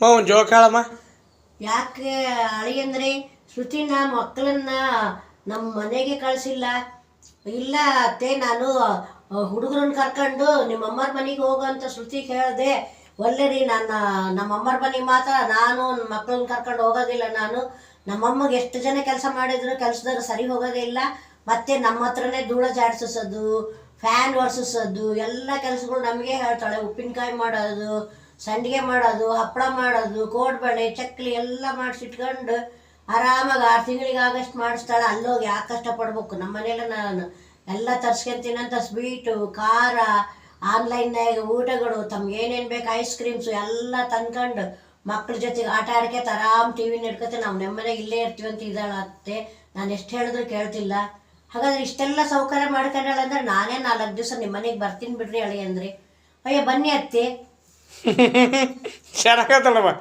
ಒಂದು ಜೋಕ್ ಹೇಳಮ್ಮ. ಯಾಕೆ ಅಳಿಯಂದ್ರೆ ಶ್ರುತಿನ ಮಕ್ಕಳನ್ನ ನಮ್ಮ ಮನೆಗೆ ಕಳಿಸಿಲ್ಲ? ಇಲ್ಲ ಅತ್ತೆ, ನಾನು ಹುಡುಗರನ್ನ ಕರ್ಕೊಂಡು ನಿಮ್ಮ ಅಮ್ಮರ ಮನೆಗೆ ಹೋಗು ಅಂತ ಶ್ರುತಿಗೆ ಹೇಳಿದೆ. ಒಳ್ಳೆ ರೀ, ನಮ್ಮ ಅಮ್ಮರ ಮನೆಗೆ ಮಾತ್ರ ನಾನು ಮಕ್ಕಳನ್ನ ಕರ್ಕೊಂಡು ಹೋಗೋದಿಲ್ಲ. ನಾನು ನಮ್ಮಮ್ಮಗೆ ಎಷ್ಟು ಜನ ಕೆಲಸ ಮಾಡಿದ್ರು ಕೆಲಸದವ್ರು ಸರಿ ಹೋಗೋದೇ ಇಲ್ಲ. ಮತ್ತೆ ನಮ್ಮ ಹತ್ರನೇ ಧೂಳ ಜಾಡ್ಸೋದು, ಫ್ಯಾನ್ ಒರೆಸೋದು, ಎಲ್ಲ ಕೆಲಸಗಳು ನಮಗೆ ಹೇಳ್ತಾಳೆ. ಉಪ್ಪಿನಕಾಯಿ ಮಾಡೋದು, ಸಂಡಿಗೆ ಮಾಡೋದು, ಹಪ್ಪಳ ಮಾಡೋದು, ಕೋಡ್ಬಳೆ, ಚಕ್ಲಿ ಎಲ್ಲ ಮಾಡಿಸಿಟ್ಕೊಂಡು ಆರಾಮಾಗಿ 6 ತಿಂಗಳಿಗೆ ಆಗಷ್ಟು ಮಾಡಿಸ್ತಾಳೆ. ಅಲ್ಲೋಗಿ ಯಾಕೆ ಕಷ್ಟಪಡ್ಬೇಕು? ನಮ್ಮ ಮನೇಲಿ ನಾನು ಎಲ್ಲ ತರ್ಸ್ಕೊಂತೀನಂತ ಸ್ವೀಟು, ಖಾರ, ಆನ್ಲೈನ್ನಾಗ ಊಟಗಳು, ತಮ್ಗೆ ಏನೇನು ಬೇಕು ಐಸ್ ಕ್ರೀಮ್ಸು ಎಲ್ಲ ತಂದ್ಕೊಂಡು ಮಕ್ಳ ಜೊತೆಗೆ ಆಟ ಆಡ್ಕೊತ ಆರಾಮ್ ಟಿ ವಿ ನಡ್ಕೊತ ನಾವು ನೆಮ್ಮದಿಯಾಗಿ ಇಲ್ಲೇ ಇರ್ತೀವಿ ಅಂತ ಇದ್ದಾಳೆ ಅತ್ತೆ. ನಾನು ಎಷ್ಟು ಹೇಳಿದ್ರು ಕೇಳ್ತಿಲ್ಲ. ಹಾಗಾದ್ರೆ ಇಷ್ಟೆಲ್ಲ ಸೌಕರ್ಯ ಮಾಡ್ಕೊಂಡಾಳಂದ್ರೆ ನಾನೇ 4 ದಿವಸ ನಿಮ್ಮ ಮನೆಗೆ ಬರ್ತೀನಿ ಬಿಡ್ರಿ ಅಳಿ ಅಂದ್ರೆ. ಅಯ್ಯೋ ಬನ್ನಿ ಅತ್ತೆ. ಚೆನ್ನಾಗತ್ತಲ್ಲಮ್ಮ.